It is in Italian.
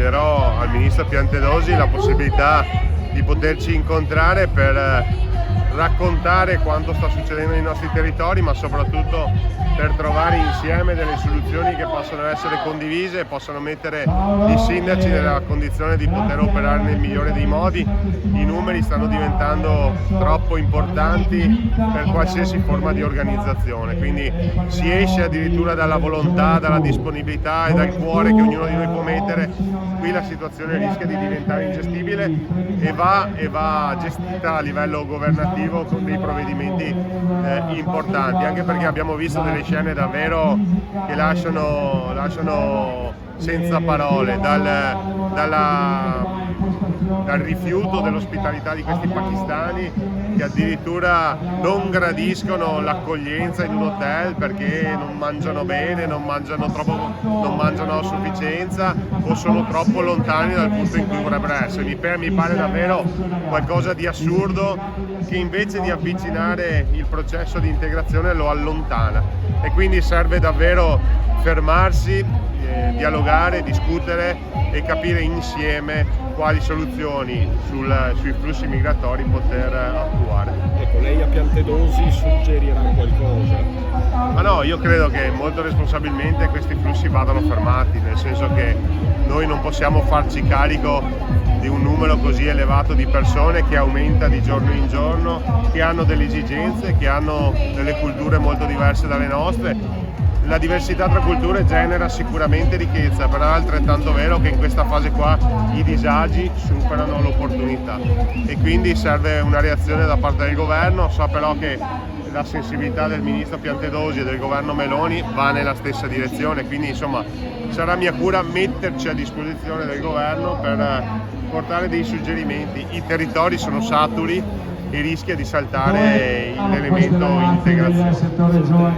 chiederò al ministro Piantedosi la possibilità di poterci incontrare per raccontare quanto sta succedendo nei nostri territori, ma soprattutto per trovare insieme delle soluzioni che possano essere condivise e possano mettere i sindaci nella condizione di poter operare nel migliore dei modi. I numeri stanno diventando troppo importanti per qualsiasi forma di organizzazione, quindi si esce addirittura dalla volontà, dalla disponibilità e dal cuore che ognuno di noi può mettere. Qui la situazione rischia di diventare ingestibile e va gestita a livello governativo con dei provvedimenti importanti, anche perché abbiamo visto delle scene davvero che lasciano senza parole, dal rifiuto dell'ospitalità di questi pakistani che addirittura non gradiscono l'accoglienza in un hotel perché non mangiano bene, non mangiano a sufficienza o sono troppo lontani dal punto in cui dovrebbero essere. Mi pare davvero qualcosa di assurdo che invece di avvicinare il processo di integrazione lo allontana, e quindi serve davvero fermarsi, dialogare, discutere e capire insieme quali soluzioni sui flussi migratori poter attuare. Ecco, lei a Piantedosi suggerirà qualcosa? Ma no, io credo che molto responsabilmente questi flussi vadano fermati, nel senso che noi non possiamo farci carico di un numero così elevato di persone che aumenta di giorno in giorno, che hanno delle esigenze, che hanno delle culture molto diverse dalle nostre. La diversità tra culture genera sicuramente ricchezza, però è altrettanto vero che in questa fase qua i disagi superano l'opportunità e quindi serve una reazione da parte del governo. So però che la sensibilità del ministro Piantedosi e del governo Meloni va nella stessa direzione, quindi insomma sarà mia cura metterci a disposizione del governo per portare dei suggerimenti. I territori sono saturi e rischia di saltare l'elemento integrazione.